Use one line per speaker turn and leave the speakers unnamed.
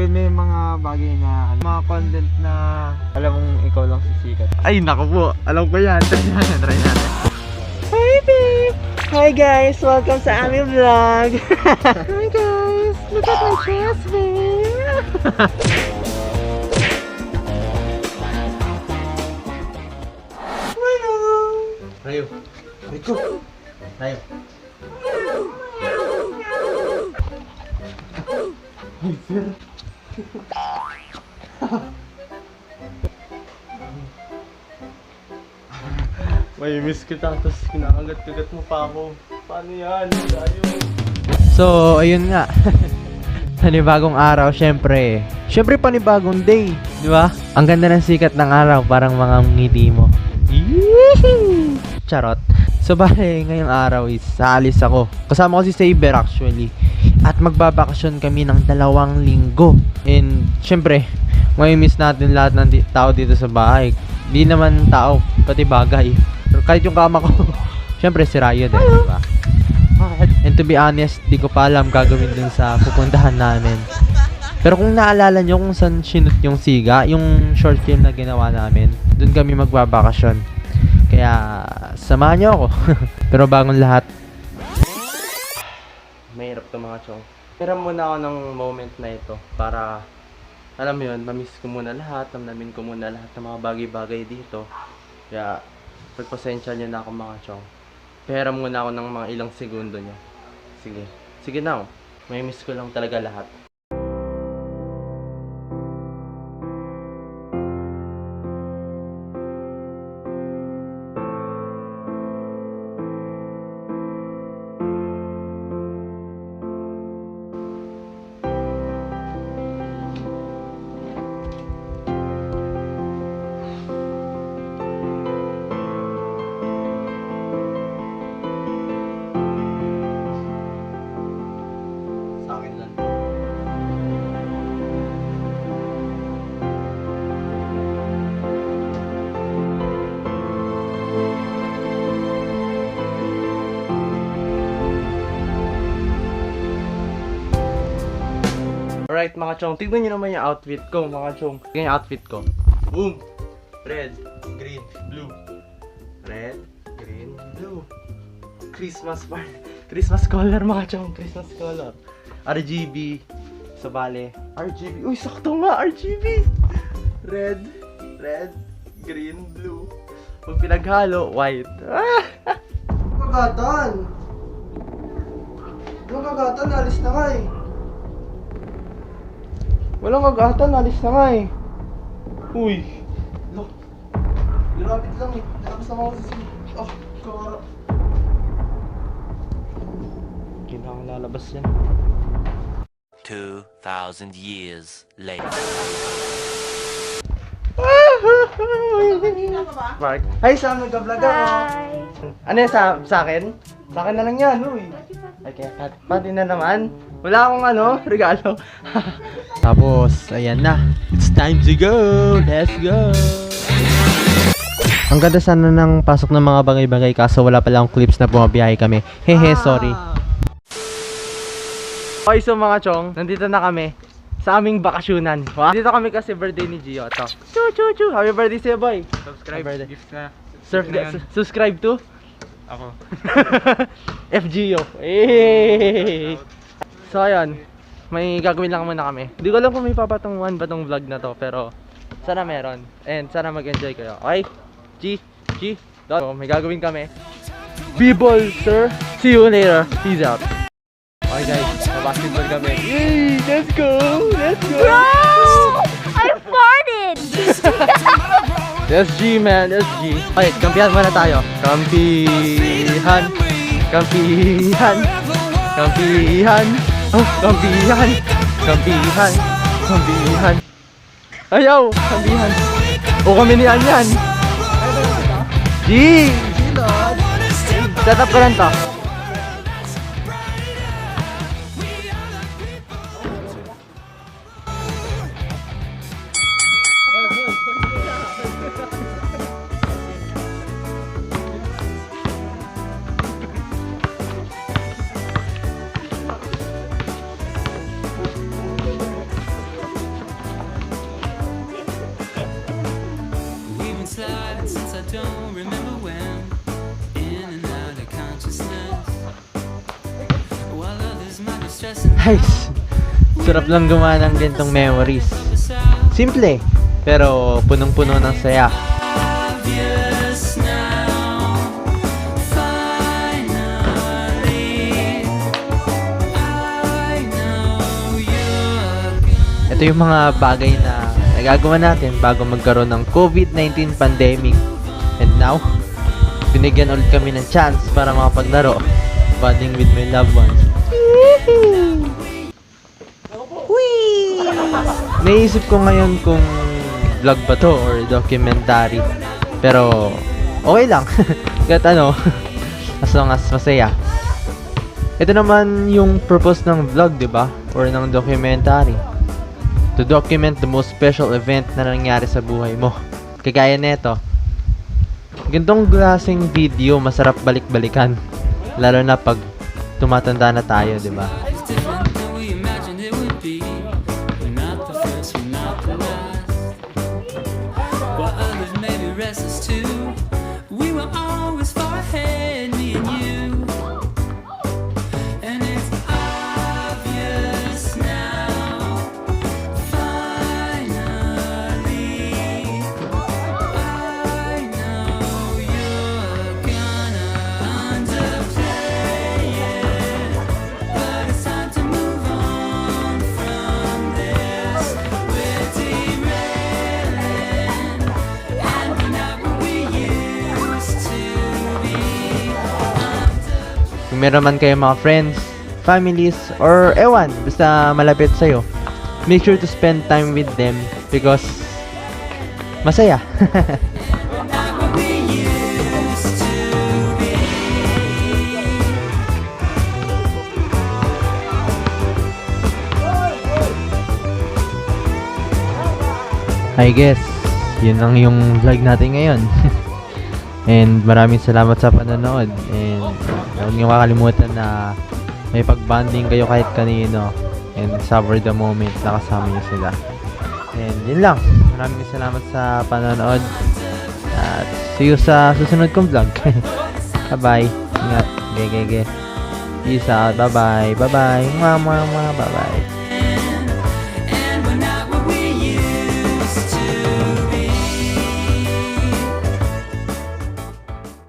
gawin mo yung mga bagay na mga content na alam mong ikaw lang sisikat. Ay naku po, alam ko yan. Try natin. Hi babe! Hi guys! Welcome sa aming vlog! Hi guys! Look at my chest babe! Rayo! Rico! Rayo! Ay, sir! May miss kita, tapos kinakagat-kagat mo pa ako. Paano yan? Layo!
So, ayun nga. Panibagong araw, syempre. Syempre panibagong day, di ba? Ang ganda ng sikat ng araw, parang mga ngiti mo. Yee! Charot. So, bale, ngayong araw is saalis ako. Kasama ko si Saber actually. At magbabakasyon kami ng 2 linggo. And, syempre, may miss natin lahat ng tao dito sa bahay. Di naman tao, pati bagay. Pero kahit yung kama ko, syempre si Rayo din, di ba? And to be honest, di ko pa alam gagawin dun sa pupuntahan namin. Pero kung naalala nyo kung saan sinut yung siga, yung short film na ginawa namin, dun kami magbabakasyon. Kaya, samahan nyo ako. Pero bagong lahat, mahirap to mga chong. Hiram muna ako ng moment na ito para, alam mo yun, mamiss ko muna lahat, namnamin ko muna lahat ng mga bagay-bagay dito. Kaya, pagpasensya nyo na ako mga chong. Hiram muna ako ng mga ilang segundo nyo. Sige. Sige na, may miss ko lang talaga lahat. Alright mga chong, tignan nyo naman yung outfit ko mga chong. Tignan yung outfit ko. Boom! Red, green, blue. Red, green, blue. Christmas color mga chong, Christmas color. RGB. So bale, RGB. Uy, sakto nga, RGB! Red, green, blue. Pag pinaghalo, white. Kagatan! Yung kagatan, alis na nga eh. Walang kagatan, alis na nga eh. Uy. Look. Lapit lang eh. Tapos naman ako sa sila. Oh, kawara. Hindi na akong lalabas yan.
2,000 years later.
Mark. Hi Sam, nagka-vlog ako.
Hi!
Ano yan sa akin? Sa akin na lang yan, uy. Okay, pati na naman. Wala akong regalo.
tapos, ayan na. It's time to go! Let's go! Ang ganda sana ng pasok ng mga bagay-bagay kaso wala pala akong clips na bumabiyahe kami. Hehe, sorry.
Okay, so mga chong, nandito na kami sa aming bakasyonan. Dito kami kasi birthday ni Gio. Ito. Chu! Happy birthday sa'yo, boy.
Subscribe, gift na.
Subscribe to?
Ako.
FGO. Hey! So ayun, may gagawin lang muna kami. Hindi ko alam kung may papatunguhan ba tong vlog na to, pero sana meron. And sana mag-enjoy kayo. Okay? G. So, may gagawin kami. B-ball, sir. See you later. Peace out. Okay guys, basketball kami. Yay! Let's go!
Bro! I farted!
Let's G, man. Let's G. Okay, kampihan muna tayo. Kampihan. Oh, kampihan. Ayaw, kampihan. O kami ni Anyan. G! Set up ka lang to.
Guys, sarap lang gumawa ng ganitong memories. Simple, pero punong-puno ng saya. Ito yung mga bagay na nagagawa natin bago magkaroon ng COVID-19 pandemic. And now, binigyan ulit kami ng chance para makapaglaro, bonding with my loved ones. Naisip ko ngayon kung vlog ba to or documentary. Pero okay lang. Kahit ano, as long as masaya. Ito naman yung purpose ng vlog, di ba? Or ng documentary. To document the most special event na nangyari sa buhay mo. Kagaya nito. Gantong klaseng video masarap balik-balikan. Lalo na pag tumatanda na tayo, di ba? Kung meron man kayo mga friends, families, or ewan, basta malapit sa'yo, make sure to spend time with them because masaya. I guess, yun lang yung vlog natin ngayon. And maraming salamat sa panonood. And huwag niyo kakalimutan na may pag-bonding kayo kahit kanino. And savor the moment na kasama niyo sila. And yun lang. Maraming salamat sa panonood. At see you sa susunod kong vlog. Bye-bye. Ingat. Gege. Peace out. Bye-bye. Bye-bye. Bye-bye.